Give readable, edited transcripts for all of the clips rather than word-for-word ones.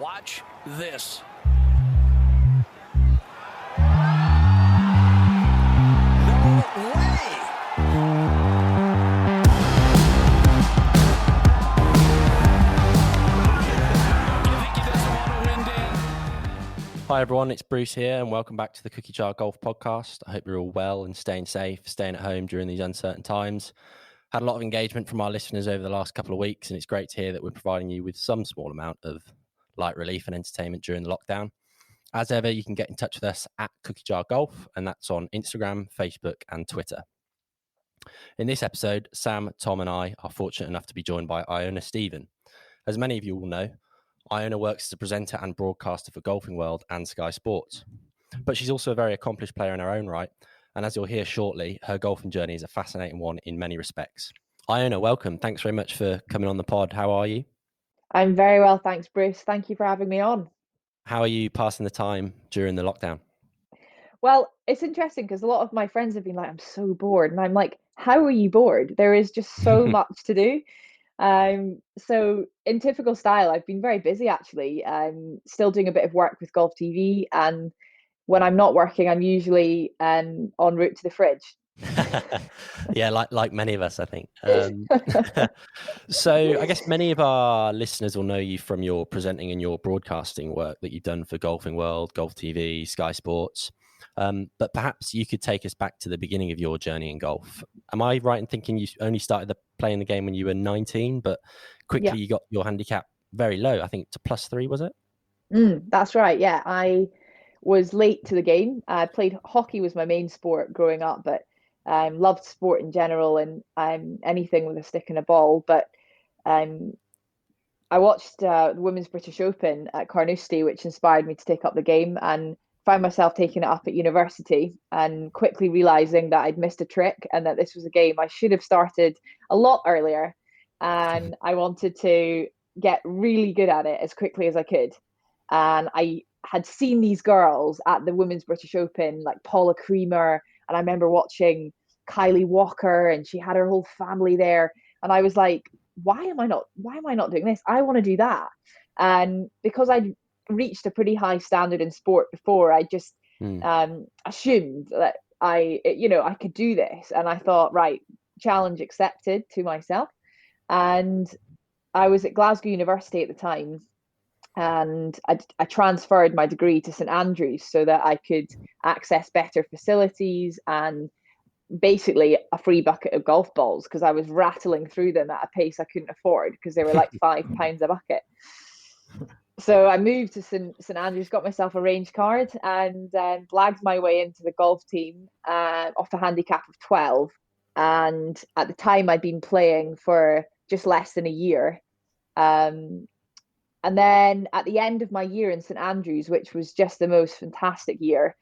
Watch this. No way! Hi everyone, it's Bruce here and welcome back to the Cookie Jar Golf Podcast. I hope you're all well and staying safe, staying at home during these uncertain times. Had a lot of engagement from our listeners over the last couple of weeks and it's great to hear that we're providing you with some small amount of light relief and entertainment during the lockdown. As ever, you can get in touch with us at Cookie Jar Golf, and that's on Instagram, Facebook and Twitter. In this episode, Sam, Tom and I are fortunate enough to be joined by Iona Stephen. As many of you will know, Iona works as a presenter and broadcaster for Golfing World and Sky Sports. But she's also a very accomplished player in her own right, and as you'll hear shortly, her golfing journey is a fascinating one in many respects. Iona, welcome. Thanks very much for coming on the pod. How are you? I'm very well, thanks, Bruce. Thank you for having me on. How are you passing the time during the lockdown? Well, it's interesting because a lot of my friends have been like, I'm so bored. And I'm like, how are you bored? There is just so much to do. So in typical style, I've been very busy actually. I'm still doing a bit of work with Golf TV. And when I'm not working, I'm usually en route to the fridge. Yeah, like many of us, I think. So I guess many of our listeners will know you from your presenting and your broadcasting work that you've done for Golfing World, Golf TV, Sky Sports. But perhaps you could take us back to the beginning of your journey in golf. Am I right in thinking you only started playing the game when you were 19, but quickly you got your handicap very low, I think to +3, was it? That's right. Yeah, I was late to the game. I played hockey was my main sport growing up, but loved sport in general and anything with a stick and a ball. But um, I watched the Women's British Open at Carnoustie, which inspired me to take up the game and found myself taking it up at university and quickly realizing that I'd missed a trick and that this was a game I should have started a lot earlier. And I wanted to get really good at it as quickly as I could. And I had seen these girls at the Women's British Open, like Paula Creamer, and I remember watching Kylie Walker, and she had her whole family there. And I was like, why am I not doing this? I want to do that. And because I'd reached a pretty high standard in sport before, I just assumed that I could do this. And I thought, right, challenge accepted to myself. And I was at Glasgow University at the time, and I transferred my degree to St Andrews so that I could access better facilities and basically a free bucket of golf balls because I was rattling through them at a pace I couldn't afford because they were like £5 a bucket. So I moved to St Andrews, got myself a range card, and blagged my way into the golf team off a handicap of 12. And at the time, I'd been playing for just less than a year. And then at the end of my year in St Andrews, which was just the most fantastic year,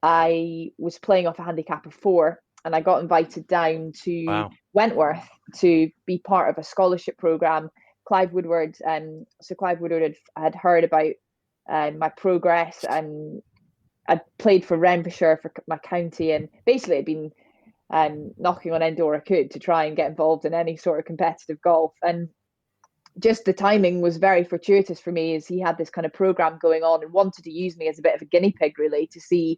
I was playing off a handicap of 4, and I got invited down to Wentworth to be part of a scholarship program. Clive Woodward, so Clive Woodward had heard about my progress, and I'd played for Renfrewshire for my county, and basically I'd been knocking on any door I could to try and get involved in any sort of competitive golf. And just the timing was very fortuitous for me, as he had this kind of program going on and wanted to use me as a bit of a guinea pig, really, to see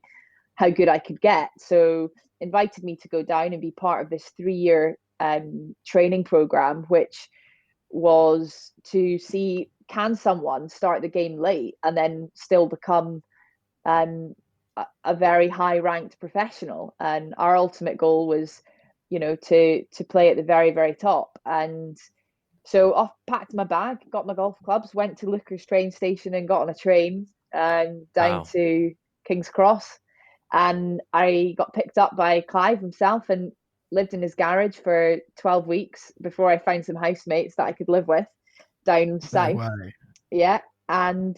how good I could get. So invited me to go down and be part of this 3-year training program, which was to see, can someone start the game late and then still become a very high ranked professional. And our ultimate goal was, to play at the very, very top. And so I packed my bag, got my golf clubs, went to Looker's train station and got on a train down to King's Cross. And I got picked up by Clive himself and lived in his garage for 12 weeks before I found some housemates that I could live with down south. Yeah. And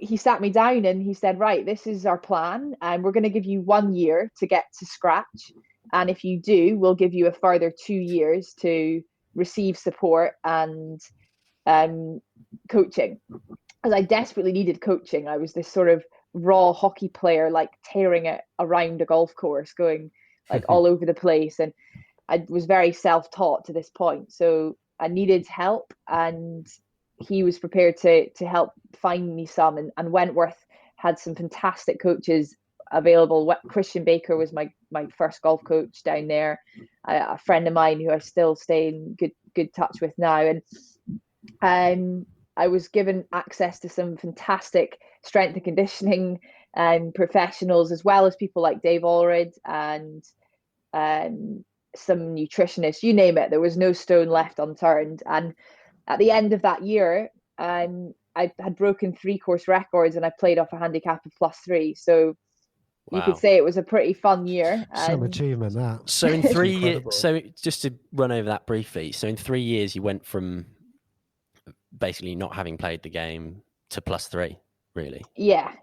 he sat me down and he said, right, this is our plan. And we're going to give you 1 year to get to scratch. And if you do, we'll give you a further 2 years to receive support and coaching. As I desperately needed coaching. I was this sort of raw hockey player, like tearing it around a golf course, going like all over the place. And I was very self-taught to this point. So I needed help. And he was prepared to help find me some, and Wentworth had some fantastic coaches available. Christian Baker was my first golf coach down there, a friend of mine who I still stay in good touch with now, and I was given access to some fantastic strength and conditioning professionals, as well as people like Dave Allred and some nutritionists, you name it. There was no stone left unturned. And at the end of that year, I had broken 3-course records, and I played off a handicap of +3. So you could say it was a pretty fun year. Some achievement, that. So in 3 years, so just to run over that briefly, so in 3 years you went from basically not having played the game to +3, really? Yeah.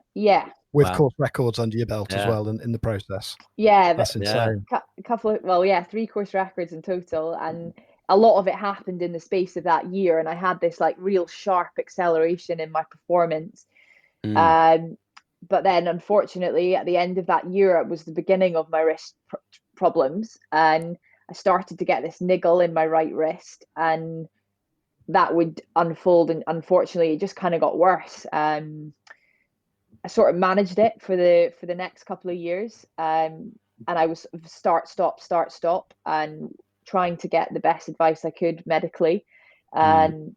With course records under your belt as well in the process. Yeah, that's insane. A couple of 3-course records in total, and a lot of it happened in the space of that year. And I had this like real sharp acceleration in my performance. But then, unfortunately, at the end of that year, it was the beginning of my wrist problems, and I started to get this niggle in my right wrist, and that would unfold. And unfortunately, it just kind of got worse. I sort of managed it for the next couple of years, and I was start stop, and trying to get the best advice I could medically. And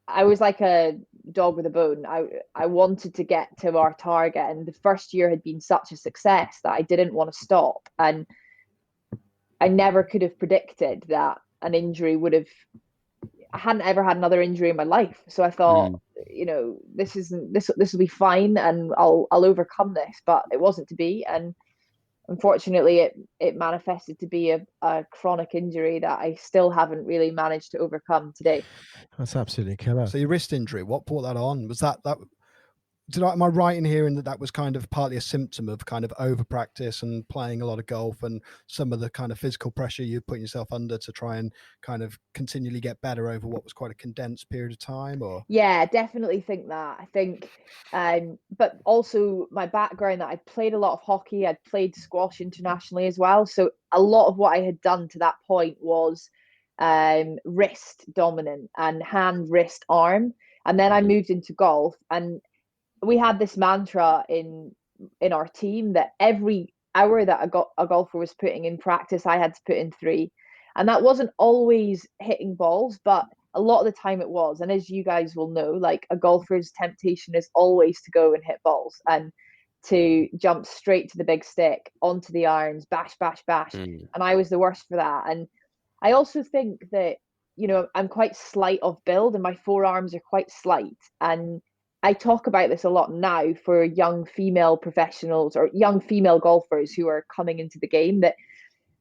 I was like a dog with a bone. I wanted to get to our target, and the first year had been such a success that I didn't want to stop. And I never could have predicted that an injury would have. I hadn't ever had another injury in my life, so I thought, this will be fine, and I'll overcome this. But it wasn't to be, and unfortunately, it manifested to be a chronic injury that I still haven't really managed to overcome today. That's absolutely killer. So your wrist injury, what brought that on? Was that am I right in hearing that was kind of partly a symptom of kind of over practice and playing a lot of golf and some of the kind of physical pressure you're putting yourself under to try and kind of continually get better over what was quite a condensed period of time? Or yeah, definitely think that. I think, but also my background, that I played a lot of hockey, I'd played squash internationally as well. So a lot of what I had done to that point was wrist dominant and hand, wrist, arm. And then I moved into golf, and we had this mantra in our team that every hour that a golfer was putting in practice, I had to put in 3. And that wasn't always hitting balls, but a lot of the time it was. And as you guys will know, like, a golfer's temptation is always to go and hit balls and to jump straight to the big stick, onto the irons, bash, bash, bash. And I was the worst for that. And I also think that, I'm quite slight of build, and my forearms are quite slight. And I talk about this a lot now for young female professionals or young female golfers who are coming into the game, that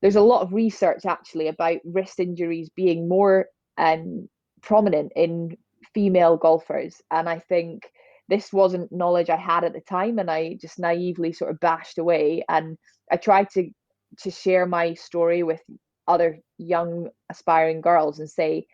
there's a lot of research actually about wrist injuries being more prominent in female golfers. And I think this wasn't knowledge I had at the time, and I just naively sort of bashed away. And I tried to share my story with other young aspiring girls and say,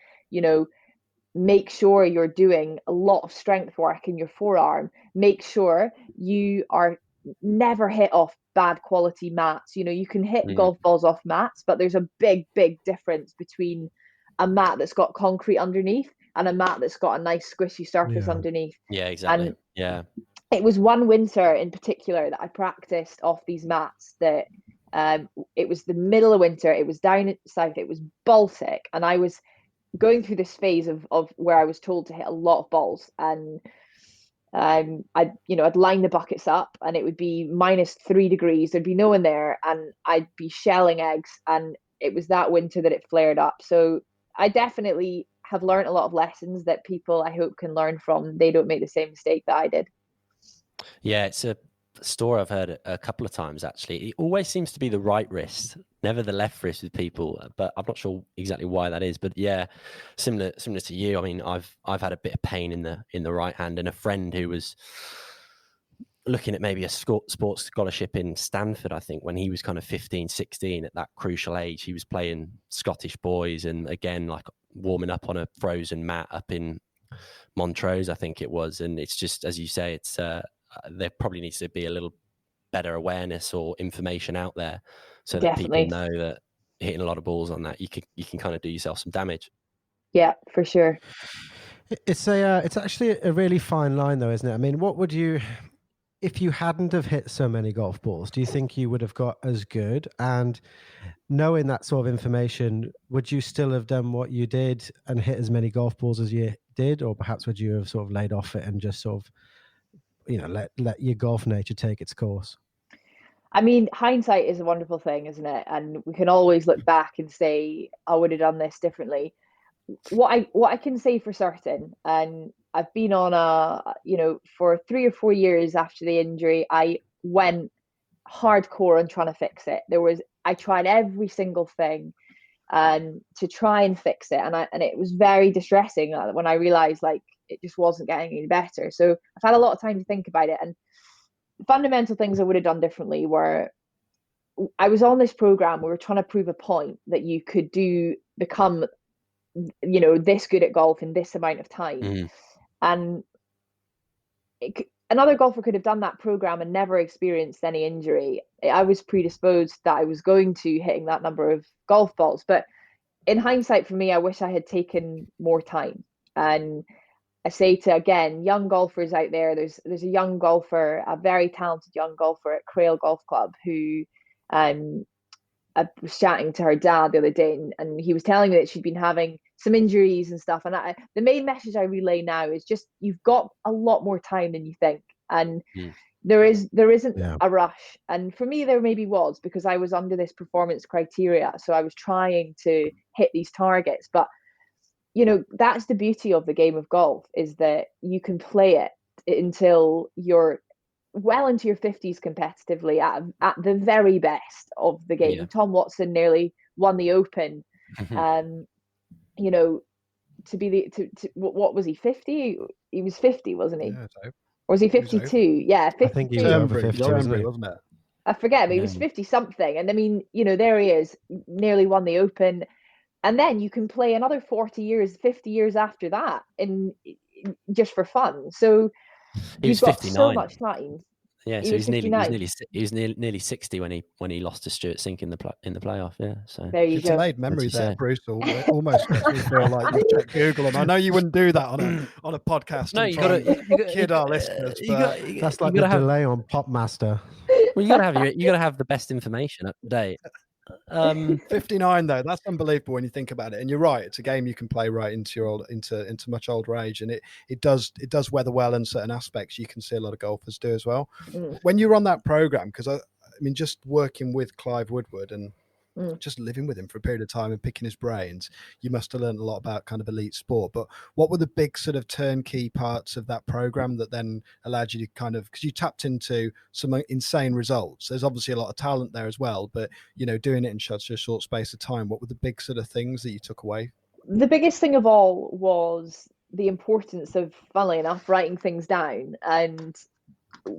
make sure you're doing a lot of strength work in your forearm. Make sure you are never hit off bad quality mats. You can hit golf balls off mats, but there's a big, big difference between a mat that's got concrete underneath and a mat that's got a nice squishy surface underneath. Yeah, exactly. And it was one winter in particular that I practiced off these mats that it was the middle of winter. It was down south. It was Baltic, and I was going through this phase of where I was told to hit a lot of balls, and I'd line the buckets up, and it would be -3 degrees. There'd be no one there, and I'd be shelling eggs. And it was that winter that it flared up. So I definitely have learned a lot of lessons that people, I hope, can learn from. They don't make the same mistake that I did. Yeah, it's a story I've heard a couple of times actually. It always seems to be the right wrist, never the left wrist with people, but I'm not sure exactly why that is. But yeah, similar to you. I mean, I've had a bit of pain in the right hand, and a friend who was looking at maybe a sports scholarship in Stanford, I think, when he was kind of 15, 16, at that crucial age. He was playing Scottish boys, and again, like warming up on a frozen mat up in Montrose, I think it was. And it's just, as you say, it's there probably needs to be a little better awareness or information out there, so that people know that hitting a lot of balls on that, you can kind of do yourself some damage. Yeah, for sure. It's actually a really fine line, though, isn't it? I mean, what would you, if you hadn't have hit so many golf balls, do you think you would have got as good? And knowing that sort of information, would you still have done what you did and hit as many golf balls as you did, or perhaps would you have sort of laid off it and just sort of, let your golf nature take its course? I mean, hindsight is a wonderful thing, isn't it? And we can always look back and say, I would have done this differently. What I can say for certain, and I've been on for 3 or 4 years after the injury, I went hardcore on trying to fix it. I tried every single thing to try and fix it, and it was very distressing when I realized like it just wasn't getting any better. So I've had a lot of time to think about it, and the fundamental things I would have done differently were, I was on this program. We were trying to prove a point that you could become this good at golf in this amount of time. And another golfer could have done that program and never experienced any injury. I was predisposed that I was going to hitting that number of golf balls, but in hindsight, for me, I wish I had taken more time. And I say to, again, young golfers out there, there's a young golfer, a very talented young golfer at Crail Golf Club who I was chatting to her dad the other day, and he was telling me that she'd been having some injuries and stuff. And the main message I relay now is just, you've got a lot more time than you think. And there isn't a rush. And for me, there maybe was, because I was under this performance criteria. So I was trying to hit these targets. But, that's the beauty of the game of golf, is that you can play it until you're well into your 50s competitively at the very best of the game. Tom Watson nearly won the Open. What was he, 50? He was 50, wasn't he? Yeah, so. Or was he 52? Yeah, 52. I think he was over 50, wasn't it? I forget, but he was 50 something. And I mean, there he is, nearly won the Open. And then you can play another 40 years, 50 years after that just for fun. So you've got 59. So much time. Yeah, so he's nearly 60 when he lost to Stuart Sink in the playoff. Yeah, so there you go. Delayed memory there, Bruce. Almost makes me feel like you check Google, and I know you wouldn't do that on a podcast. No, you got to kid our listeners. That's like the delay on Popmaster. Well, you got to have the best information up to date. 59 though, that's unbelievable when you think about it. And you're right, it's a game you can play right into much older age, and it does weather well in certain aspects. You can see a lot of golfers do as well. When you're on that program, because I mean, just working with Clive Woodward and just living with him for a period of time and picking his brains, you must have learned a lot about kind of elite sport. But what were the big sort of turnkey parts of that program that then allowed you to kind of, because you tapped into some insane results, there's obviously a lot of talent there as well, but doing it in such a short space of time, what were the big sort of things that you took away? The biggest thing of all was the importance of, funnily enough, writing things down. And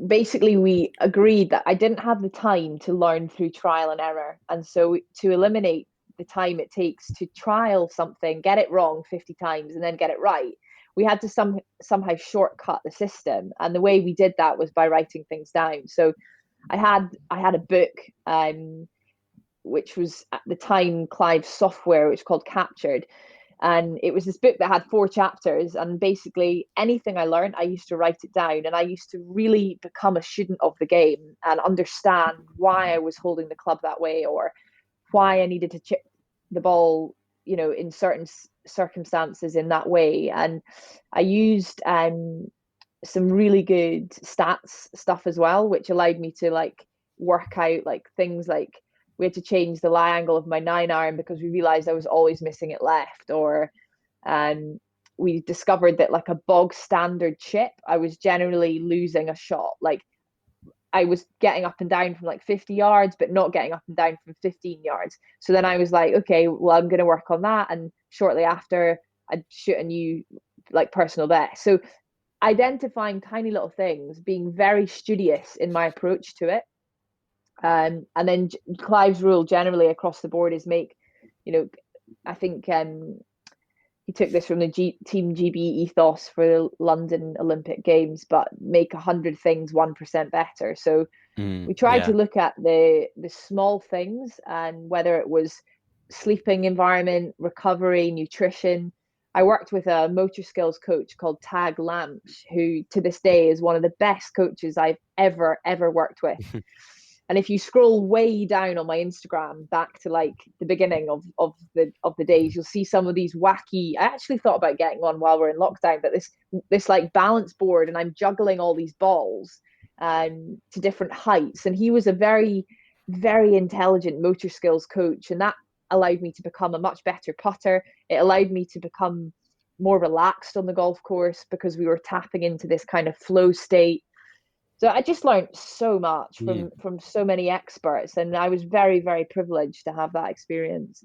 basically we agreed that I didn't have the time to learn through trial and error. And so to eliminate the time it takes to trial something, get it wrong 50 times and then get it right, we had to somehow shortcut the system. And the way we did that was by writing things down. So I had a book, which was at the time Clive's software, which was called Captured. And it was this book that had 4 chapters, and basically anything I learned, I used to write it down, and I used to really become a student of the game and understand why I was holding the club that way, or why I needed to chip the ball, in certain circumstances in that way. And I used some really good stats stuff as well, which allowed me to work out things like, we had to change the lie angle of my 9-iron because we realized I was always missing it left. Or we discovered that a bog standard chip, I was generally losing a shot. I was getting up and down from 50 yards, but not getting up and down from 15 yards. So then I was like, okay, well, I'm going to work on that. And shortly after, I'd shoot a new personal best. So identifying tiny little things, being very studious in my approach to it. And then Clive's rule generally across the board is make, I think he took this from the Team GB ethos for the London Olympic Games, but make 100 things 1% better. So we tried to look at the small things, and whether it was sleeping environment, recovery, nutrition. I worked with a motor skills coach called Tag Lamsh, who to this day is one of the best coaches I've ever worked with. And if you scroll way down on my Instagram back to like the beginning of the days, you'll see some of these wacky. I actually thought about getting one while we're in lockdown, but this like balance board, and I'm juggling all these balls to different heights. And he was a very, very intelligent motor skills coach, and that allowed me to become a much better putter. It allowed me to become more relaxed on the golf course because we were tapping into this kind of flow state. So I just learned so much from so many experts, and I was very, very privileged to have that experience.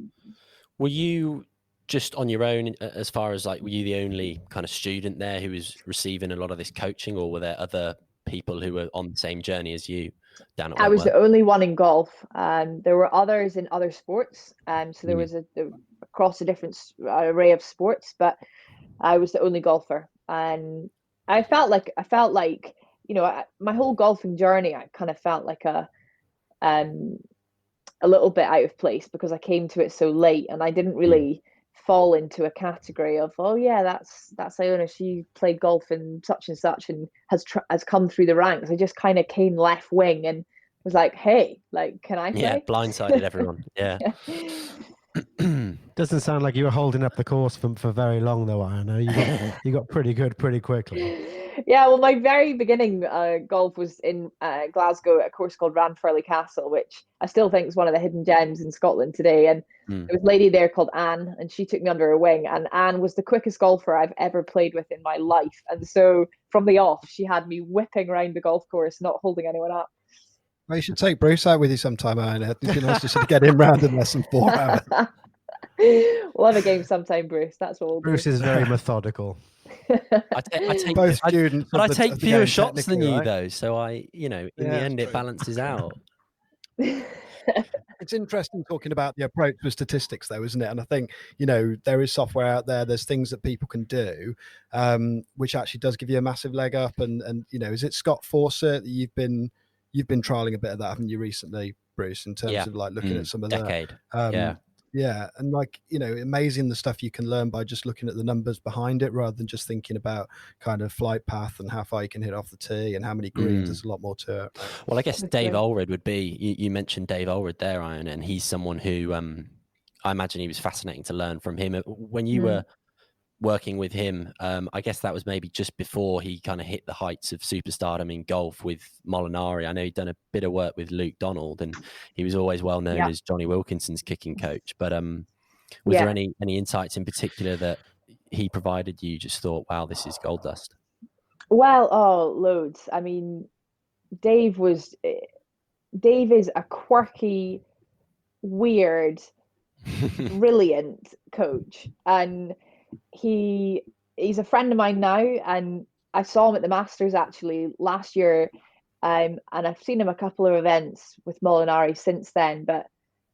Were you just on your own as far as like, were you the only kind of student there who was receiving a lot of this coaching, or were there other people who were on the same journey as you down at Wentworth? I was the only one in golf. There were others in other sports. So there was across a different array of sports, but I was the only golfer. And I felt like, you know, my whole golfing journey, I kind of felt like a little bit out of place because I came to it so late, and I didn't really fall into a category of, oh yeah, that's Iona, she played golf in such and such and has come through the ranks. I just kind of came left wing and was like, hey, like, can I play? Yeah, blindsided everyone. Yeah. Doesn't sound like you were holding up the course for very long though, Iona. You got pretty good pretty quickly. Yeah, well, my very beginning golf was in Glasgow at a course called Ranfurly Castle, which I still think is one of the hidden gems in Scotland today. And there was a lady there called Anne, and she took me under her wing. And Anne was the quickest golfer I've ever played with in my life. And so from the off, she had me whipping around the golf course, not holding anyone up. Well, you should take Bruce out with you sometime, Iona. It'd be nice to sort of get him round in less than 4 hours. We'll have a game sometime, Bruce. That's what we'll do. Bruce is very methodical. I take Both students, but I take fewer game shots than you, right? though. So I, you know, in the end, it balances out. It's interesting talking about the approach with statistics, though, isn't it? And I think, you know, there is software out there. There's things that people can do, which actually does give you a massive leg up. And you know, is it Scott Fawcett that you've been trialing a bit of that, haven't you, recently, Bruce? In terms of like looking at some of decade. Yeah, and like, you know, amazing the stuff you can learn by just looking at the numbers behind it rather than just thinking about kind of flight path and how far you can hit off the tee and how many greens. There's a lot more to it. Well, I guess Dave Ulred would be, you mentioned Dave Ulred there, Iona, and he's someone who I imagine he was fascinating to learn from him. When you were working with him, I guess that was maybe just before he kind of hit the heights of superstardom in golf with Molinari. I know he'd done a bit of work with Luke Donald, and he was always well known as Johnny Wilkinson's kicking coach. But was there any insights in particular that he provided you just thought, wow, this is gold dust? Well, loads. I mean, Dave is a quirky, weird, brilliant coach, and he's a friend of mine now, and I saw him at the Masters actually last year, and I've seen him a couple of events with Molinari since then. But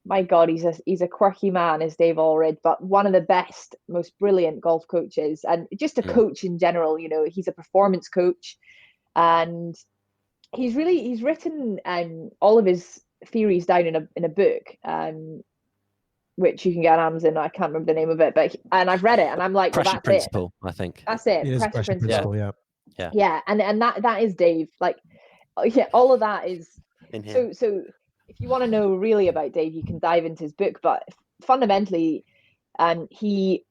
my God, he's a quirky man, is Dave Ulred, but one of the best, most brilliant golf coaches, and just a coach in general. You know, he's a performance coach, and he's written all of his theories down in a book, which you can get on Amazon. I can't remember the name of it, and I've read it, and I'm like, Pressure well, that's Principle, it. I think. That's it. It is Pressure Principle, yeah. And that is Dave. Like, all of that is in him. So if you want to know really about Dave, you can dive into his book. But fundamentally, he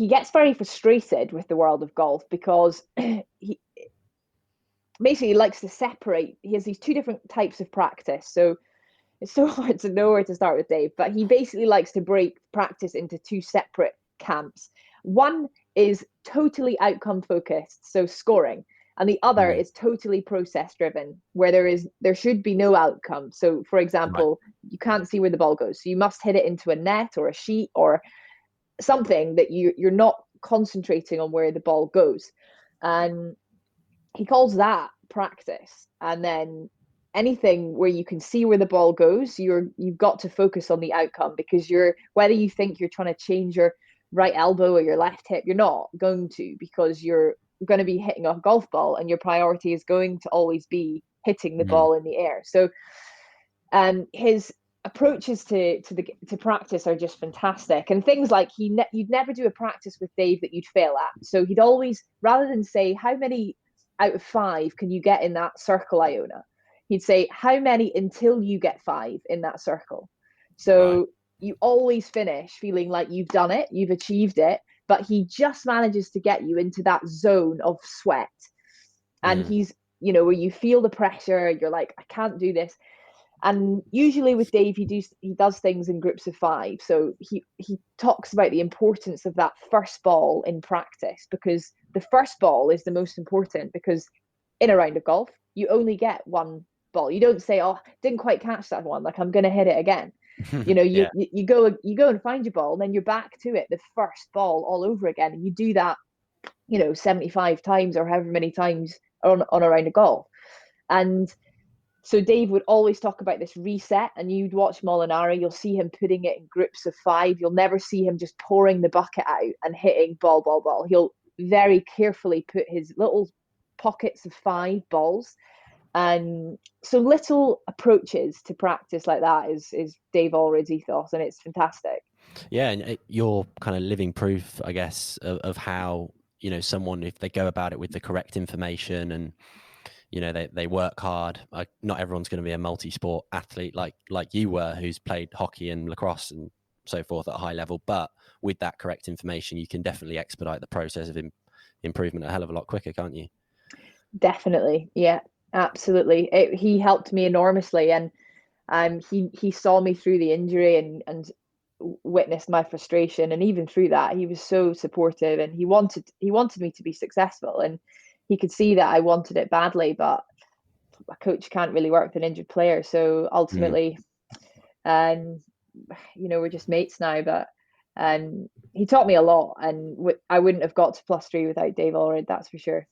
gets very frustrated with the world of golf because he basically likes to separate. He has these two different types of practice. So it's so hard to know where to start with Dave, but he basically likes to break practice into two separate camps. One is totally outcome focused, so scoring, and the other is totally process driven, where there should be no outcome. So, for example, you can't see where the ball goes, so you must hit it into a net or a sheet or something that you're not concentrating on where the ball goes, and he calls that practice. And then anything where you can see where the ball goes, you've got to focus on the outcome, because whether you think you're trying to change your right elbow or your left hip, you're not going to, because you're going to be hitting a golf ball, and your priority is going to always be hitting the ball in the air. So his approaches to practice are just fantastic, and things like you'd never do a practice with Dave that you'd fail at. So he'd always, rather than say how many out of 5 can you get in that circle, Iona, he'd say how many until you get 5 in that circle. So you always finish feeling like you've done it, you've achieved it, but he just manages to get you into that zone of sweat. And he's, where you feel the pressure, you're like, I can't do this. And usually with Dave, he does things in groups of 5. So he talks about the importance of that first ball in practice, because the first ball is the most important, because in a round of golf, you only get one ball. You don't say, oh, didn't quite catch that one, like I'm going to hit it again. You go and find your ball, and then you're back to it, the first ball all over again. And you do that, 75 times or however many times on a round of golf. And so Dave would always talk about this reset, and you'd watch Molinari, you'll see him putting it in groups of 5. You'll never see him just pouring the bucket out and hitting ball, ball, ball. He'll very carefully put his little pockets of 5 balls. And so little approaches to practice like that is Dave Allred's ethos, and it's fantastic. Yeah, and you're kind of living proof, I guess, of how, someone, if they go about it with the correct information and, they work hard. Not everyone's going to be a multi-sport athlete like you were, who's played hockey and lacrosse and so forth at a high level. But with that correct information, you can definitely expedite the process of improvement a hell of a lot quicker, can't you? Definitely. Yeah, absolutely. He helped me enormously. And he saw me through the injury and witnessed my frustration. And even through that, he was so supportive, and he wanted me to be successful. And he could see that I wanted it badly, but a coach can't really work with an injured player. So ultimately, we're just mates now. But he taught me a lot, and I wouldn't have got to +3 without Dave Allred, that's for sure.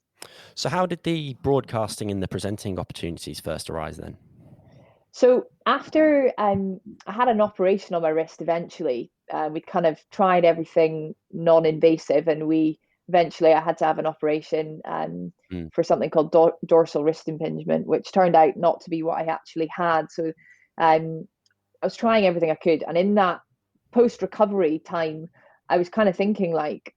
So how did the broadcasting and the presenting opportunities first arise then? So after I had an operation on my wrist eventually, we kind of tried everything non-invasive, and eventually I had to have an operation for something called dorsal wrist impingement, which turned out not to be what I actually had. So I was trying everything I could. And in that post-recovery time, I was kind of thinking like,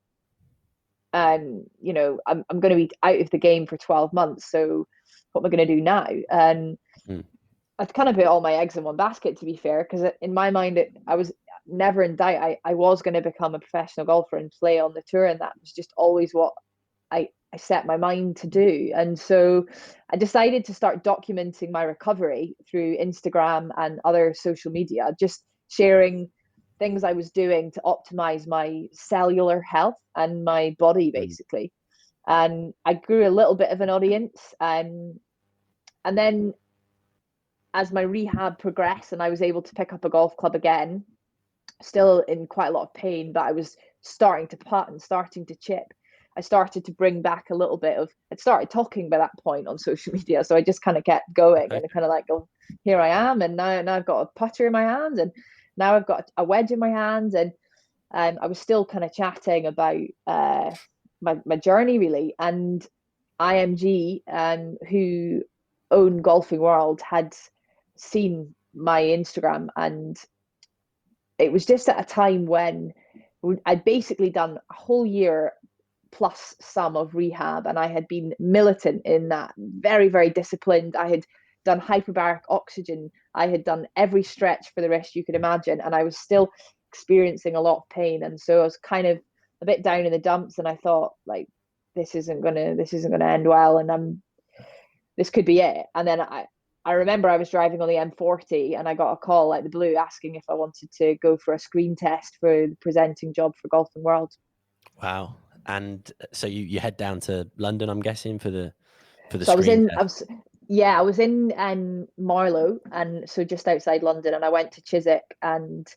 I'm going to be out of the game for 12 months. So what am I going to do now? And I've kind of put all my eggs in one basket, to be fair, because in my mind, I was never in doubt. I was going to become a professional golfer and play on the tour, and that was just always what I set my mind to do. And so I decided to start documenting my recovery through Instagram and other social media, just sharing things I was doing to optimize my cellular health and my body, basically. And I grew a little bit of an audience. And then as my rehab progressed and I was able to pick up a golf club again, still in quite a lot of pain, but I was starting to putt and starting to chip, I started to bring back a little bit of, I'd started talking by that point on social media. So I just kind of kept going and kind of like, oh, here I am. And now I've got a putter in my hand, and now I've got a wedge in my hand. And I was still kind of chatting about my journey, really. And IMG, who own Golfing World, had seen my Instagram, and it was just at a time when I'd basically done a whole year plus some of rehab, and I had been militant in that, very, very disciplined. I had done hyperbaric oxygen. I had done every stretch for the wrist you could imagine, and I was still experiencing a lot of pain. And so I was kind of a bit down in the dumps, and I thought, like, this isn't gonna end well, and this could be it. And then I remember I was driving on the M40, and I got a call out of the blue asking if I wanted to go for a screen test for the presenting job for Golfing World. Wow. And so you head down to London, I'm guessing, for the so screen test. I was in Marlow, and so just outside London, and I went to Chiswick, and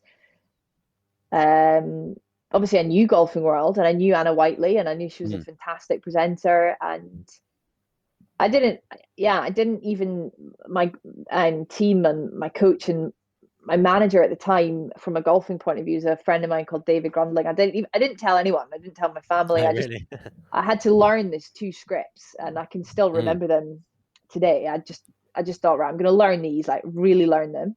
obviously I knew Golfing World, and I knew Anna Whiteley, and I knew she was a fantastic presenter. And I didn't even, my team and my coach and my manager at the time, from a golfing point of view, is a friend of mine called David Grundling. I didn't tell anyone. I didn't tell my family. Really? I had to learn these 2 scripts, and I can still remember them today. I just thought, right, I'm going to learn these, like really learn them.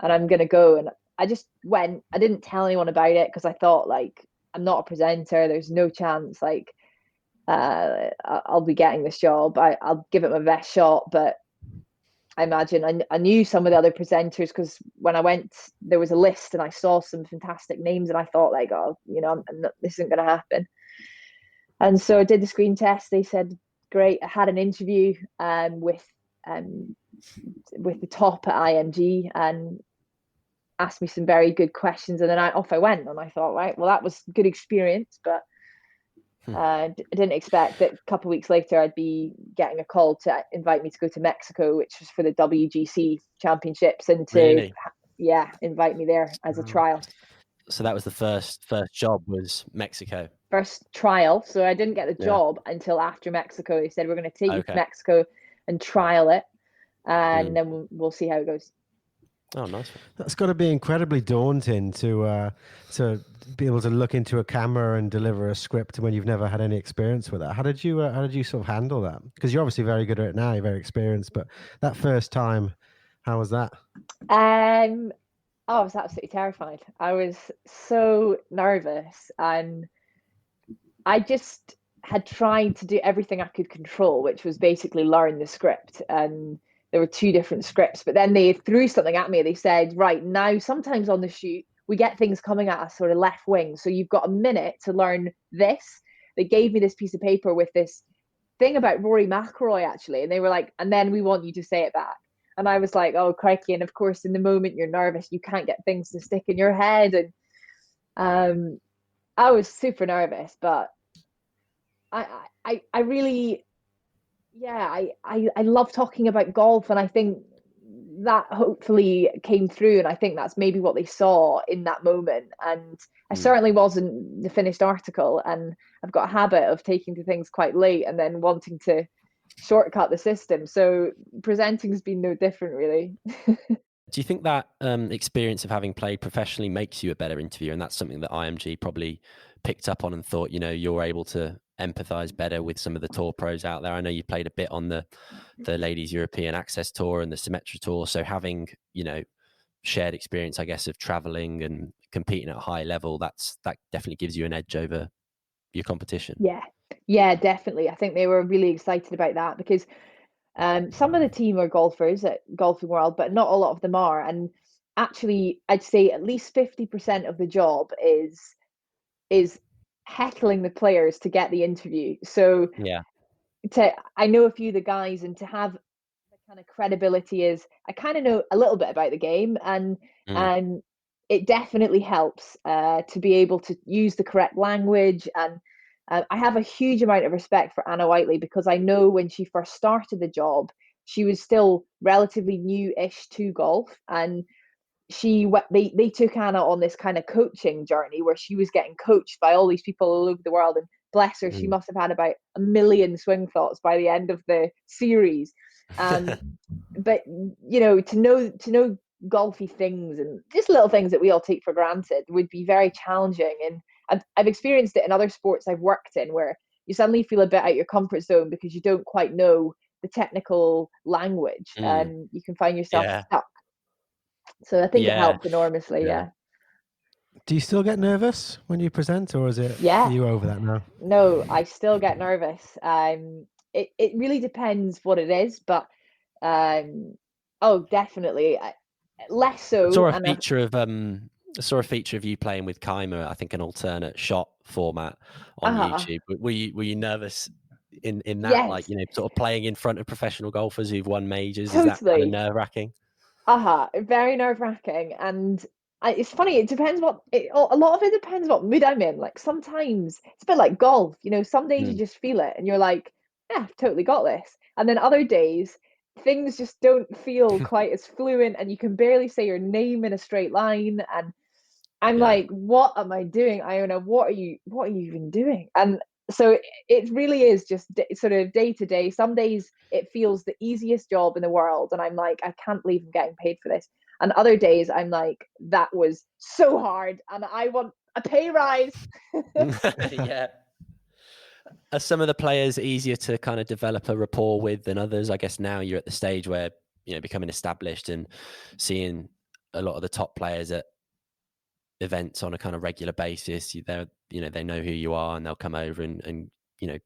and I'm going to go. And I just went. I didn't tell anyone about it because I thought, like, I'm not a presenter. There's no chance, like, I'll be getting this job. I'll give it my best shot. But I imagine I knew some of the other presenters, because when I went, there was a list and I saw some fantastic names, and I thought, like, oh, this isn't going to happen. And so I did the screen test. They said, great. I had an interview with the top at IMG and asked me some very good questions. And then off I went. And I thought, right, well, that was good experience. But I didn't expect that a couple of weeks later I'd be getting a call to invite me to go to Mexico, which was for the WGC championships, and to invite me there as a trial. So that was the first job, was Mexico. First trial. So I didn't get the job until after Mexico. They said, we're going to take you to Mexico and trial it, and then we'll see how it goes. Oh, nice. That's got to be incredibly daunting to be able to look into a camera and deliver a script when you've never had any experience with that. How did you sort of handle that? Because you're obviously very good at it now, you're very experienced, but that first time, how was that? I was absolutely terrified. I was so nervous, and I just had tried to do everything I could control, which was basically learn the script. And there were 2 different scripts, but then they threw something at me. They said, right, now sometimes on the shoot, we get things coming at us sort of left wing. So you've got a minute to learn this. They gave me this piece of paper with this thing about Rory McIlroy, actually. And they were like, and then we want you to say it back. And I was like, oh, crikey. And of course, in the moment you're nervous, you can't get things to stick in your head. And I was super nervous, but I really, I love talking about golf, and I think that hopefully came through, and I think that's maybe what they saw in that moment. And I certainly wasn't the finished article, and I've got a habit of taking to things quite late and then wanting to shortcut the system. So presenting's been no different, really. Do you think that experience of having played professionally makes you a better interviewer? And that's something that IMG probably picked up on and thought, you're able to empathize better with some of the tour pros out there. I know you played a bit on the Ladies European Access Tour and the Symetra Tour. So having, shared experience, I guess, of traveling and competing at a high level, that definitely gives you an edge over your competition. Yeah, definitely. I think they were really excited about that, because some of the team are golfers at Golfing World, but not a lot of them are. And actually, I'd say at least 50% of the job is heckling the players to get the interview. So I know a few of the guys, and to have the kind of credibility is, I kind of know a little bit about the game, and it definitely helps to be able to use the correct language. And I have a huge amount of respect for Anna Whiteley, because I know when she first started the job, she was still relatively new-ish to golf, and they took Anna on this kind of coaching journey where she was getting coached by all these people all over the world. And bless her, she must have had about 1 million swing thoughts by the end of the series. But to know golfy things and just little things that we all take for granted would be very challenging. And I've experienced it in other sports I've worked in, where you suddenly feel a bit out your comfort zone because you don't quite know the technical language, and you can find yourself stuck. So I think it helped enormously. Yeah. Do you still get nervous when you present, or is it are you over that now? No, I still get nervous. It really depends what it is, but definitely less so. I saw a feature of you playing with Keimer, I think an alternate shot format on YouTube. Were you nervous in that? Yes. Like, sort of playing in front of professional golfers who've won majors? Totally. Is that kind of nerve-wracking? Very nerve-wracking. And it's funny, it depends a lot of it depends what mood I'm in. Like, sometimes it's a bit like golf, some days you just feel it and you're like, yeah, I've totally got this. And then other days things just don't feel quite as fluent, and you can barely say your name in a straight line. And I'm like, what am I doing, Iona? What are you even doing? And so it really is just sort of day to day. Some days it feels the easiest job in the world, and I'm like, I can't believe I'm getting paid for this. And other days I'm like, that was so hard and I want a pay rise. Yeah. Are some of the players easier to kind of develop a rapport with than others? I guess now you're at the stage where, becoming established and seeing a lot of the top players at events on a kind of regular basis. They're, they know who you are, and they'll come over and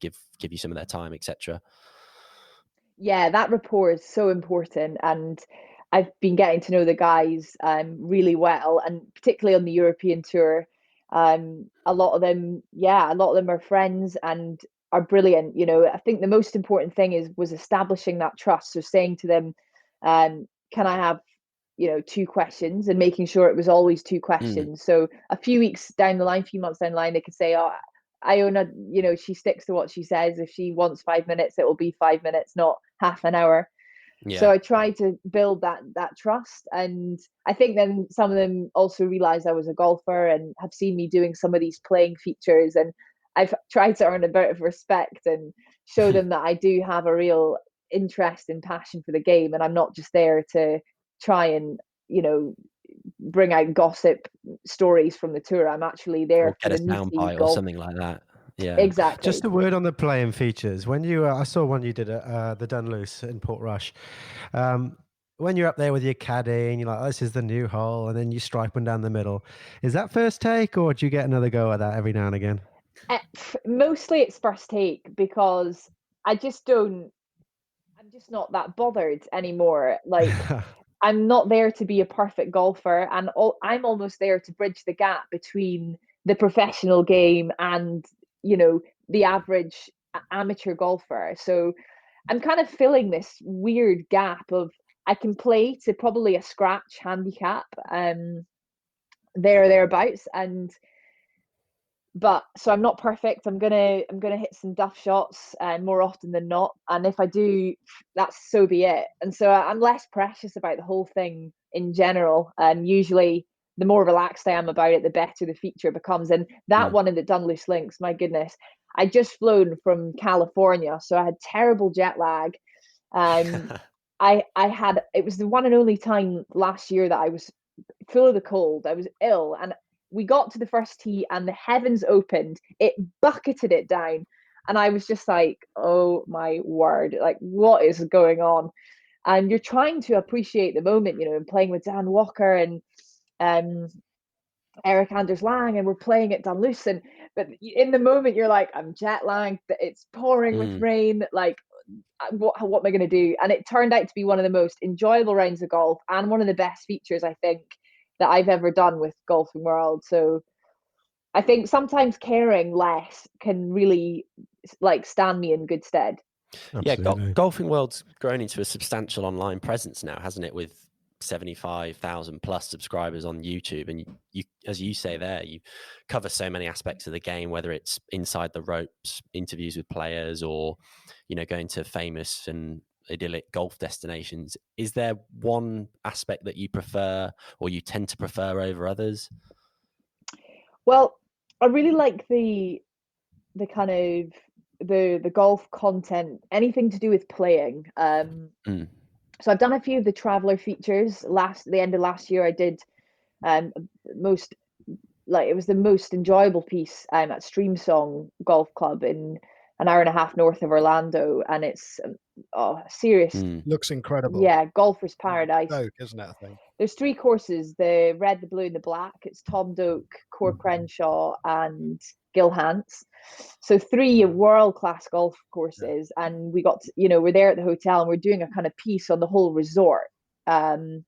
give you some of their time, etc. Yeah, that rapport is so important, and I've been getting to know the guys really well, and particularly on the European tour. A lot of them, yeah, a lot of them are friends and are brilliant. I think the most important thing was establishing that trust. So saying to them, can I have, 2 questions, and making sure it was always 2 questions. So a few weeks down the line, few months down the line, they could say, oh, Iona, she sticks to what she says. If she wants 5 minutes, it will be 5 minutes, not half an hour. Yeah. So I try to build that trust, and I think then some of them also realized I was a golfer and have seen me doing some of these playing features, and I've tried to earn a bit of respect and show them that I do have a real interest and passion for the game, and I'm not just there to try and bring out gossip stories from the tour. I'm actually there or for get the a sound meaty bite or golf. something like that. Yeah, Exactly. Just a word on the playing features. When you, I saw one you did at the Dunluce in Portrush. When you're up there with your caddy and you're like, oh, this is the new hole, and then you strike one down the middle. Is that first take, or do you get another go at that every now and again? Mostly it's first take, because I'm just not that bothered anymore. Like, I'm not there to be a perfect golfer, and I'm almost there to bridge the gap between the professional game and, the average amateur golfer. So I'm kind of filling this weird gap of, I can play to probably a scratch handicap, thereabouts, but so I'm not perfect. I'm gonna hit some duff shots more often than not, and if I do, that's so be it. And so I'm less precious about the whole thing in general. And usually, the more relaxed I am about it, the better the feature becomes. And that one in the Dunluce Links, my goodness, I just flown from California, so I had terrible jet lag. I had, it was the one and only time last year that I was full of the cold. I was ill, and we got to the first tee and the heavens opened. It bucketed it down, and I was just like, oh my word, like, what is going on? And you're trying to appreciate the moment, and playing with Dan Walker and Eric Anders Lang, and we're playing at Dunluce, but in the moment you're like, I'm jet lagged, it's pouring with rain, like, what am I going to do? And it turned out to be one of the most enjoyable rounds of golf, and one of the best features, I think, that I've ever done with Golfing World. So I think sometimes caring less can really, like, stand me in good stead. Absolutely. Yeah, Golfing World's grown into a substantial online presence now, hasn't it? With 75,000 plus subscribers on YouTube, and you, as you say there, you cover so many aspects of the game, whether it's inside the ropes, interviews with players, or going to famous and idyllic golf destinations. Is there one aspect that you prefer, or you tend to prefer over others? Well, I really like the kind of the golf content, anything to do with playing. So I've done a few of the traveler features. The end of last year, I did it was the most enjoyable piece at Streamsong Golf Club in an hour and a half north of Orlando, and it's serious. Looks incredible. Yeah, golfer's paradise. Doak, isn't it? I think there's 3 courses: the red, the blue, and the black. It's Tom Doak, Core Crenshaw, and Gil Hance. So 3 world-class golf courses, and we got we're there at the hotel, and we're doing a kind of piece on the whole resort. And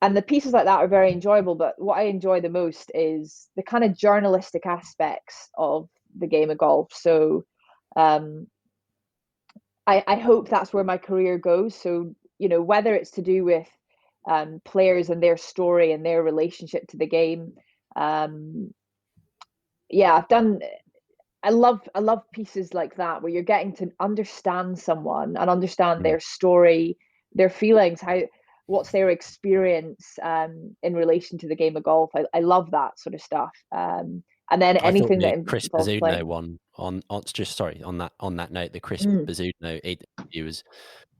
the pieces like that are very enjoyable, but what I enjoy the most is the kind of journalistic aspects of the game of golf. So I hope that's where my career goes. So, whether it's to do with players and their story and their relationship to the game. Yeah, I love pieces like that, where you're getting to understand someone and understand their story, their feelings, what's their experience in relation to the game of golf. I love that sort of stuff. And then anything that Chris Bazzuno one on that note, the Chris Bazzuno interview was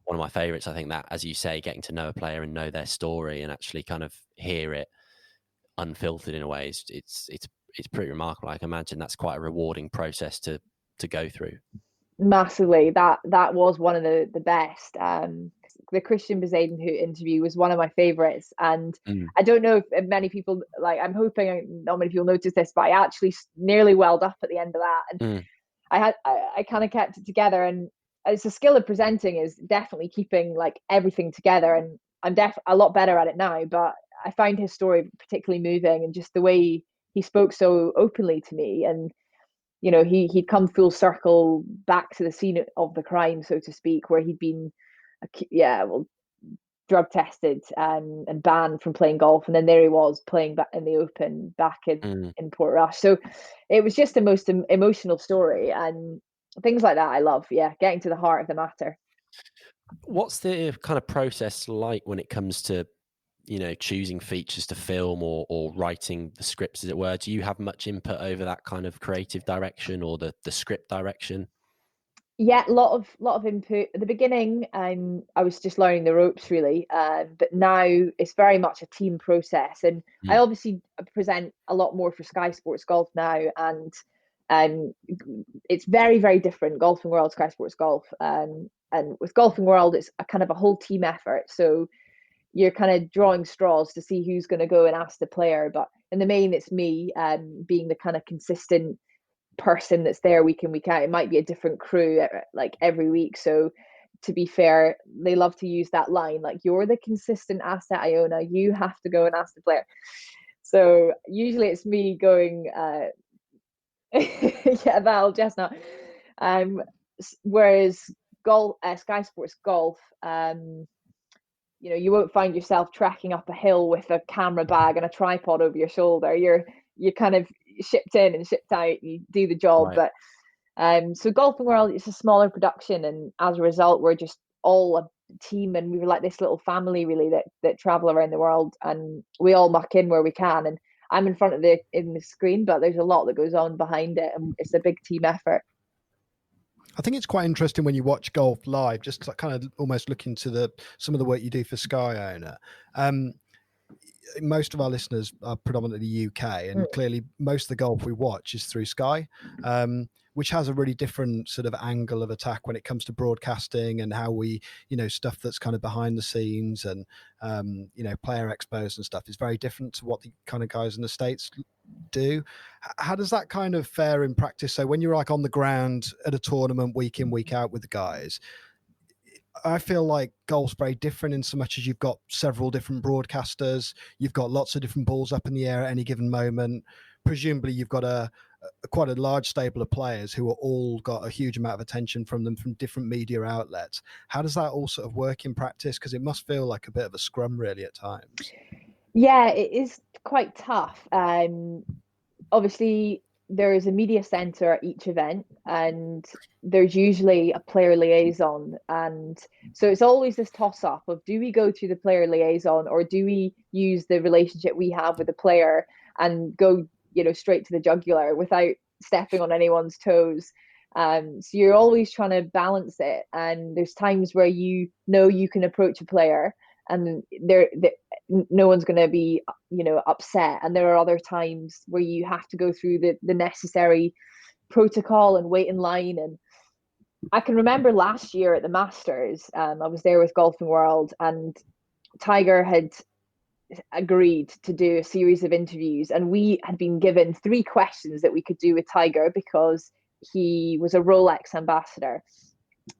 one of my favorites. I think that, as you say, getting to know a player and know their story and actually kind of hear it unfiltered in a way, it's pretty remarkable. I can imagine that's quite a rewarding process to go through. Massively. That was one of the best. the Christian Bezuidenhout interview was one of my favorites, and Mm. I don't know if many people, like, I'm hoping not many people notice this, but I actually nearly welled up at the end of that, and I kind of kept it together. And it's a skill of presenting, is definitely keeping like everything together, and I'm a lot better at it now, but I find his story particularly moving, and just the way he spoke so openly to me. And you know, he'd come full circle back to the scene of the crime, so to speak, where he'd been, drug tested and banned from playing golf, and then there he was playing back in the Open back in Portrush. So it was just the most emotional story, and things like that I love. Yeah, getting to the heart of the matter. What's the kind of process like when it comes to, you know, choosing features to film or writing the scripts, as it were? Do you have much input over that kind of creative direction or the script direction? Yeah, a lot of input at the beginning. I was just learning the ropes really, but now it's very much a team process, and I obviously present a lot more for Sky Sports Golf now, and it's very, very different. Golfing World, Sky Sports Golf, and with Golfing World, it's a kind of a whole team effort. So you're kind of drawing straws to see who's going to go and ask the player, but in the main, it's me being the kind of consistent person that's there week in, week out. It might be a different crew like every week. So to be fair, they love to use that line, like, you're the consistent asset, Iona, you have to go and ask the player. So usually it's me going yeah, Val Chestnut. Whereas golf, Sky Sports Golf, you know, you won't find yourself trekking up a hill with a camera bag and a tripod over your shoulder. You're kind of shipped in and shipped out. You do the job, Right. but so Golfing World, it's a smaller production, and as a result, we're just all a team, and we were like this little family really that travel around the world, and we all muck in where we can. And I'm in front of the screen, but there's a lot that goes on behind it, and it's a big team effort. I think it's quite interesting when you watch golf live, just to kind of almost look into some of the work you do for Sky Owner. Most of our listeners are predominantly UK, and clearly most of the golf we watch is through Sky, which has a really different sort of angle of attack when it comes to broadcasting and how we, you know, stuff that's kind of behind the scenes and, you know, player expos and stuff is very different to what the kind of guys in the States do. How does that kind of fare in practice? So when you're like on the ground at a tournament week in, week out with the guys, I feel like golf's very different in so much as you've got several different broadcasters, you've got lots of different balls up in the air at any given moment. Presumably you've got quite a large stable of players who are all got a huge amount of attention from them from different media outlets. How does that all sort of work in practice? Because it must feel like a bit of a scrum really at times. Yeah, it is quite tough. Obviously, there is a media center at each event, and there's usually a player liaison. And so it's always this toss up of, do we go to the player liaison, or do we use the relationship we have with the player and go, you know, straight to the jugular without stepping on anyone's toes? So you're always trying to balance it. And there's times where you know you can approach a player and no one's going to be, you know, upset. And there are other times where you have to go through the necessary protocol and wait in line. And I can remember last year at the Masters, I was there with Golfing World, and Tiger had agreed to do a series of interviews, and we had been given 3 questions that we could do with Tiger because he was a Rolex ambassador,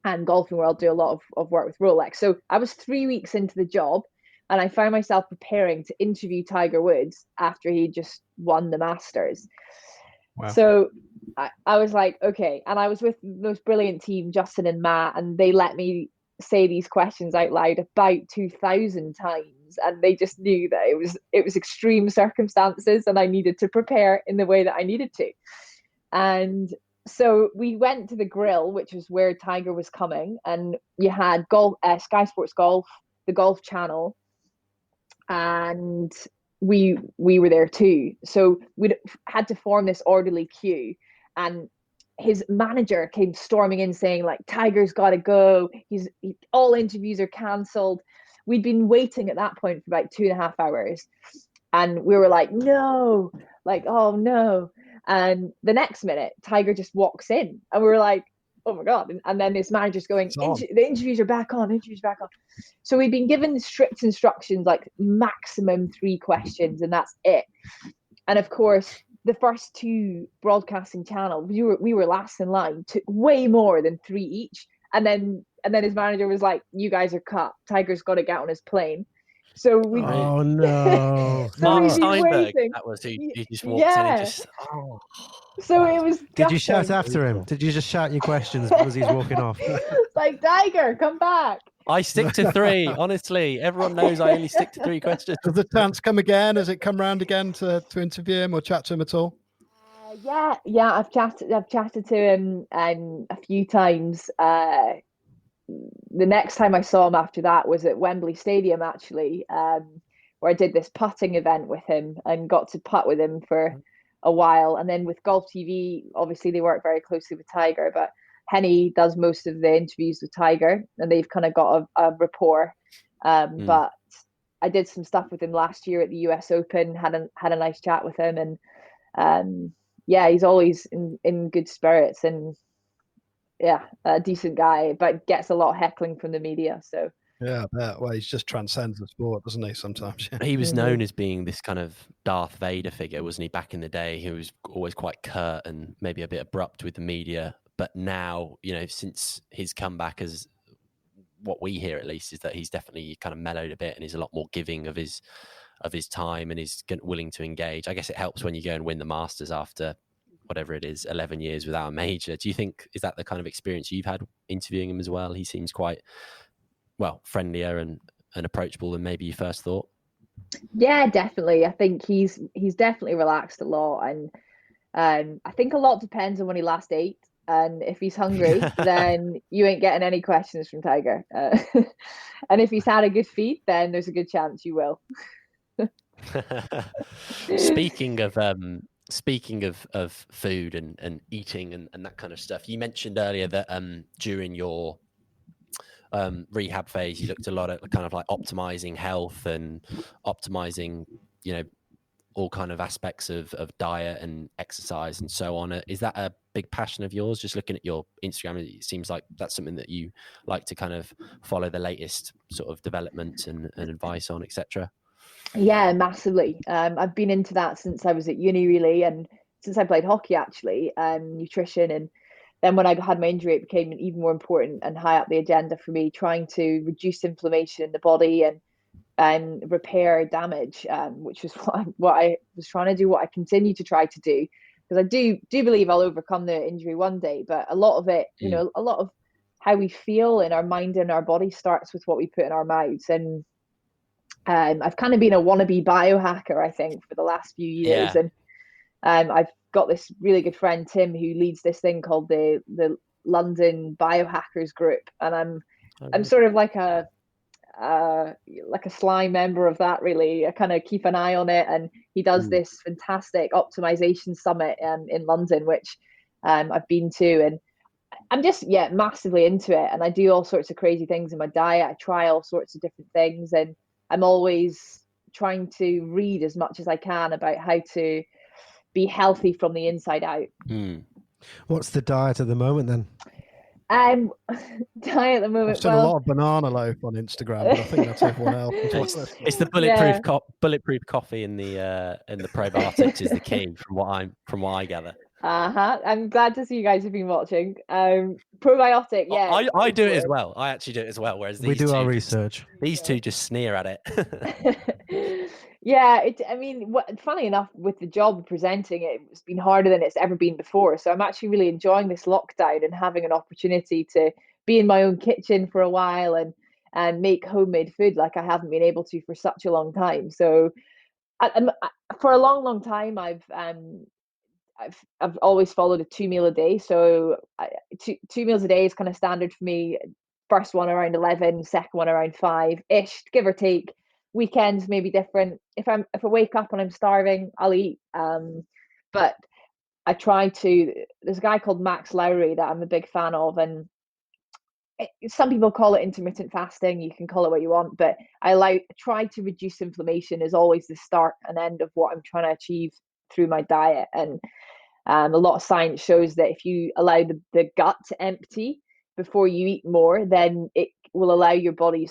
and Golfing World do a lot of work with Rolex. So I was 3 weeks into the job, and I found myself preparing to interview Tiger Woods after he just won the Masters. Wow. So I was like, okay. And I was with the most brilliant team, Justin and Matt, and they let me say these questions out loud about 2,000 times. And they just knew that it was extreme circumstances, and I needed to prepare in the way that I needed to. And so we went to the grill, which was where Tiger was coming, and you had Sky Sports Golf, the Golf Channel, and we were there too. So we had to form this orderly queue, and his manager came storming in saying, like, Tiger's got to go. All interviews are cancelled. We'd been waiting at that point for about 2.5 hours, and we were like, no, like, oh no. And the next minute, Tiger just walks in, and we were like, oh my God. And then his manager's going, It's on. the interviews are back on, interviews back on. So we'd been given strict instructions, like maximum 3 questions, and that's it. And of course, the first 2 broadcasting channels, we were last in line, took way more than 3 each. And then his manager was like, "You guys are cut. Tiger's got to get on his plane." So we. Oh no! So Mark we've been Steinberg, waiting. that was who just walked in and just, oh. So it was. Did you shout gutting. after him? Did you just shout your questions as he's walking off? Like, Tiger, come back. I stick to 3, honestly. Everyone knows I only stick to 3 questions. Does the chance come again? Has it come round again to interview him or chat to him at all? Yeah. I've chatted to him a few times. The next time I saw him after that was at Wembley Stadium, actually, where I did this putting event with him and got to putt with him for a while. And then with Golf TV, obviously they work very closely with Tiger, but Henny does most of the interviews with Tiger, and they've kind of got a rapport. But I did some stuff with him last year at the US Open, had a nice chat with him, and yeah, he's always in good spirits, and yeah, a decent guy, but gets a lot of heckling from the media. So yeah, I bet. Well, he just transcends the sport, doesn't he? Sometimes. He was known as being this kind of Darth Vader figure, wasn't he? Back in the day, he was always quite curt and maybe a bit abrupt with the media. But now, since his comeback, as what we hear at least, is that he's definitely kind of mellowed a bit and he's a lot more giving of his time and is willing to engage. I guess it helps when you go and win the Masters after whatever it is, 11 years without a major. Do you think, is that the kind of experience you've had interviewing him as well? He seems quite, friendlier and approachable than maybe you first thought. Yeah, definitely. I think he's definitely relaxed a lot, and I think a lot depends on when he last ate. And if he's hungry, then you ain't getting any questions from Tiger. And if he's had a good feed, then there's a good chance you will. Speaking of food and eating and that kind of stuff, you mentioned earlier that during your rehab phase, you looked a lot at kind of like optimizing health and optimizing, all kind of aspects of diet and exercise and so on. Is that a big passion of yours? Just looking at your Instagram, it seems like that's something that you like to kind of follow the latest sort of development and advice on, etc. Yeah, massively. I've been into that since I was at uni, really, and since I played hockey, actually, nutrition. And then when I had my injury, it became even more important and high up the agenda for me, trying to reduce inflammation in the body and repair damage, which was what I was trying to do, what I continue to try to do, because I do believe I'll overcome the injury one day. But a lot of it, a lot of how we feel in our mind and our body starts with what we put in our mouths. And I've kind of been a wannabe biohacker, I think, for the last few years. Yeah. And I've got this really good friend, Tim, who leads this thing called the London Biohackers Group. And I'm sort of like a sly member of that, really. I kind of keep an eye on it, and he does this fantastic optimization summit in London, which I've been to, and I'm just massively into it. And I do all sorts of crazy things in my diet. I try all sorts of different things, and I'm always trying to read as much as I can about how to be healthy from the inside out. What's the diet at the moment then? Diet at the moment. I've seen a lot of banana loaf on Instagram, but I think that's everyone else. It's the bulletproof coffee in the probiotics is the key from what I gather. I'm glad to see you guys have been watching. Probiotic, yeah. I do it as well. I actually do it as well. Whereas we do our research. These two just sneer at it. Yeah, funny enough, with the job presenting, it's been harder than it's ever been before. So I'm actually really enjoying this lockdown and having an opportunity to be in my own kitchen for a while and make homemade food like I haven't been able to for such a long time. So for a long time, I've always followed a 2 meal a day. So two meals a day is kind of standard for me. First one around 11, second one around 5-ish, give or take. Weekends may be different. If I wake up and I'm starving, I'll eat. But I try to. There's a guy called Max Lowry that I'm a big fan of, and some people call it intermittent fasting. You can call it what you want, but I try to reduce inflammation is always the start and end of what I'm trying to achieve through my diet. And A lot of science shows that if you allow the gut to empty before you eat more, then it will allow your body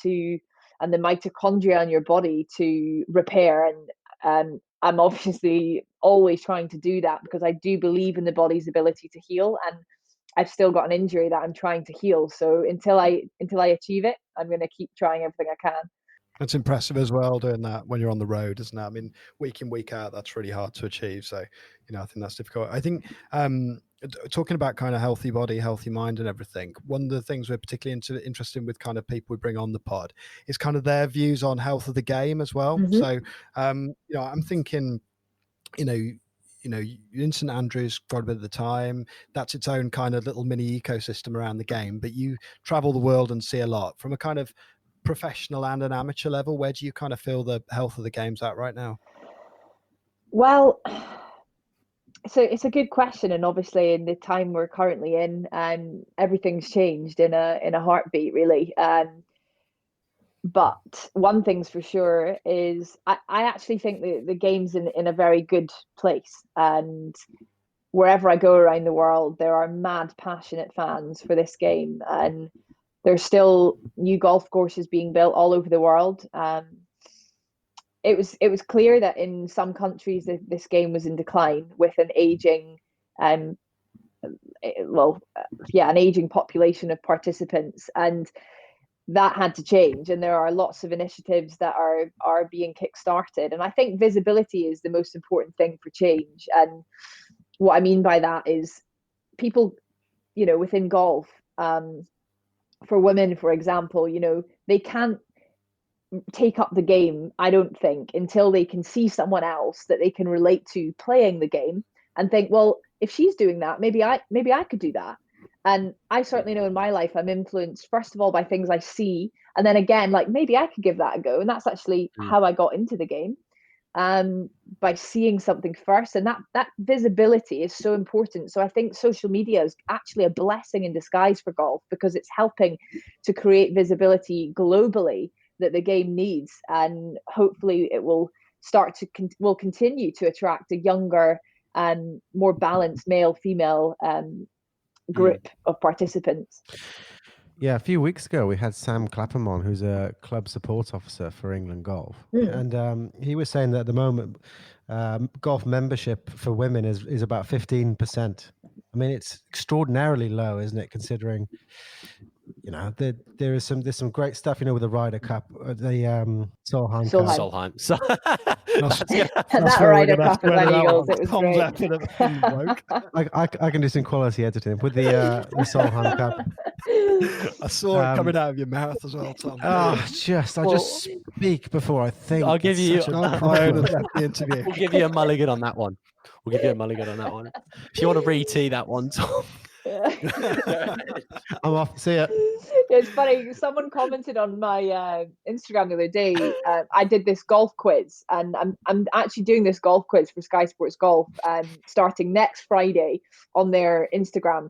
to, and the mitochondria in your body to repair. And I'm obviously always trying to do that because I do believe in the body's ability to heal, and I've still got an injury that I'm trying to heal. So until I achieve it, I'm going to keep trying everything I can. It's impressive as well doing that when you're on the road, isn't it? I mean, week in, week out, that's really hard to achieve. So, I think that's difficult. I think talking about kind of healthy body, healthy mind and everything, one of the things we're particularly interested in with kind of people we bring on the pod is kind of their views on health of the game as well. Mm-hmm. So, I'm thinking, in St Andrews quite a bit of the time, that's its own kind of little mini ecosystem around the game, but you travel the world and see a lot from a kind of professional and an amateur level. Where do you kind of feel the health of the game's at right now? Well, so it's a good question, and obviously in the time we're currently in, everything's changed in a heartbeat, really. But one thing's for sure is I actually think the game's in a very good place, and wherever I go around the world, there are mad, passionate fans for this game, and there's still new golf courses being built all over the world. It was clear that in some countries this game was in decline with an aging, an aging population of participants, and that had to change. And there are lots of initiatives that are being kickstarted, and I think visibility is the most important thing for change. And what I mean by that is people, within golf, for women, for example, they can't take up the game, I don't think, until they can see someone else that they can relate to playing the game and think, well, if she's doing that, maybe I could do that. And I certainly know in my life I'm influenced first of all by things I see, and then again, like, maybe I could give that a go. And that's actually how I got into the game, by seeing something first. And that visibility is so important. So I think social media is actually a blessing in disguise for golf, because it's helping to create visibility globally that the game needs, and hopefully it will will continue to attract a younger and more balanced male female group of participants. Yeah, a few weeks ago we had Sam Clapham on, who's a club support officer for England Golf, and he was saying that at the moment golf membership for women is about 15%. I mean, it's extraordinarily low, isn't it, considering there's some great stuff, with the Ryder Cup, the Solheim Cup. That Ryder Cup at Glen Eagles, it was great. I can do some quality editing with the Solheim Cup. I saw it coming out of your mouth as well, Tom. I just speak before I think. I'll give you the interview. We'll give you a mulligan on that one. If you want to re-tee that one, Tom. I'm off. See ya. It's funny. Someone commented on my Instagram the other day. I did this golf quiz, and I'm actually doing this golf quiz for Sky Sports Golf, starting next Friday on their Instagram.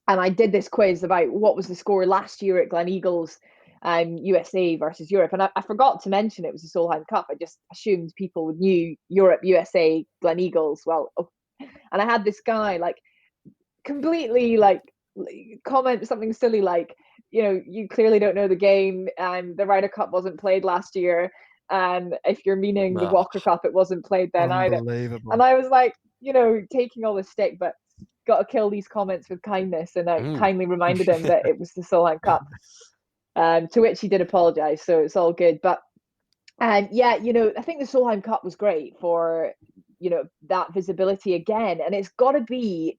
And I did this quiz about what was the score last year at Glen Eagles, USA versus Europe. And I forgot to mention it was the Solheim Cup. I just assumed people knew Europe, USA, Glen Eagles. Well, and I had this guy completely comment something silly like, you clearly don't know the game, and the Ryder Cup wasn't played last year, and if you're meaning the Walker Cup, it wasn't played then either. And I was like, taking all the stick, but got to kill these comments with kindness, and I kindly reminded him that it was the Solheim Cup, to which he did apologize, so it's all good. But I think the Solheim Cup was great for that visibility again, and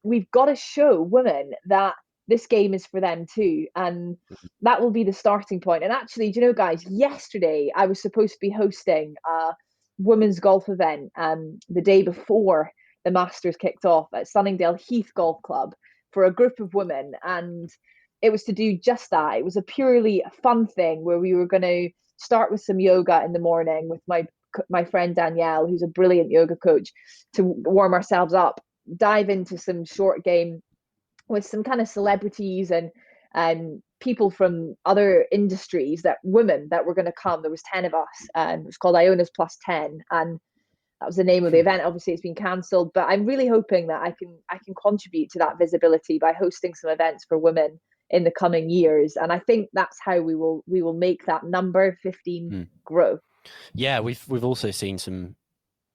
we've got to show women that this game is for them too, and that will be the starting point. And actually, guys, yesterday I was supposed to be hosting a women's golf event the day before the Masters kicked off at Sunningdale Heath Golf Club for a group of women, and it was to do just that. It was a purely fun thing where we were going to start with some yoga in the morning with my friend Danielle, who's a brilliant yoga coach, to warm ourselves up, dive into some short game with some kind of celebrities and people from other industries, women that were going to come. There was 10 of us, and it was called Iona's Plus 10. And that was the name of the event. Obviously, it's been cancelled, but I'm really hoping that I can contribute to that visibility by hosting some events for women in the coming years. And I think that's how we will make that number 15 grow. Yeah, we've also seen some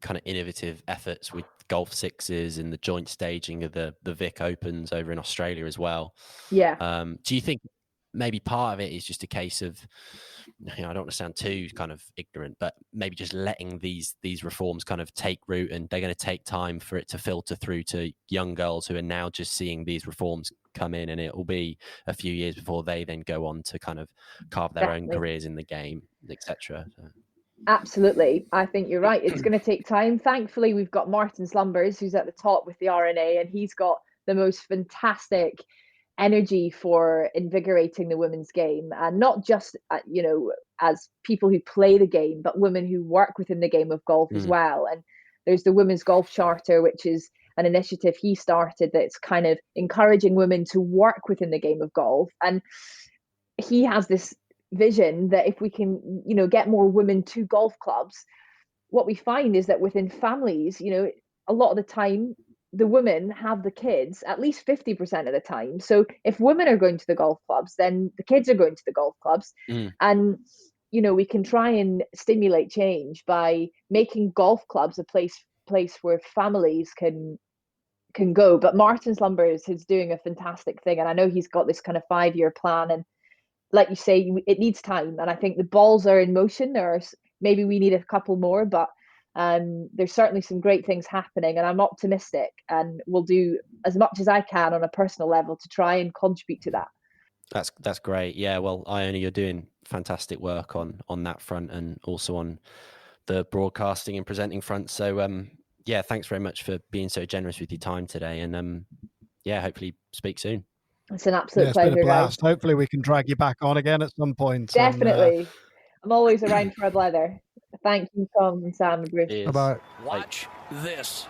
kind of innovative efforts with golf sixes and the joint staging of the Vic Opens over in Australia as well. Yeah. Do you think maybe part of it is just a case of, I don't want to sound too kind of ignorant, but maybe just letting these reforms kind of take root, and they're going to take time for it to filter through to young girls who are now just seeing these reforms come in, and it will be a few years before they then go on to kind of carve their own careers in the game, etc. So. Absolutely. I think you're right. It's going to take time. Thankfully, we've got Martin Slumbers, who's at the top with the RNA, and he's got the most fantastic energy for invigorating the women's game, and not just as people who play the game, but women who work within the game of golf as well. And there's the Women's Golf Charter, which is an initiative he started that's kind of encouraging women to work within the game of golf. And he has this vision that if we can get more women to golf clubs, what we find is that within families, a lot of the time the women have the kids at least 50% of the time. So if women are going to the golf clubs, then the kids are going to the golf clubs. And we can try and stimulate change by making golf clubs a place where families can go. But Martin Slumbers is doing a fantastic thing, and I know he's got this kind of 5-year plan, and like you say, it needs time. And I think the balls are in motion. Maybe we need a couple more, but there's certainly some great things happening, and I'm optimistic, and will do as much as I can on a personal level to try and contribute to that. That's great. Yeah, well, Iona, you're doing fantastic work on that front, and also on the broadcasting and presenting front. So yeah, thanks very much for being so generous with your time today, and yeah, hopefully speak soon. It's an absolute pleasure. It's been a blast. Guys. Hopefully we can drag you back on again at some point. Definitely. I'm always around for a blether. Thank you, Tom and Sam and Bruce. Bye-bye. Watch this.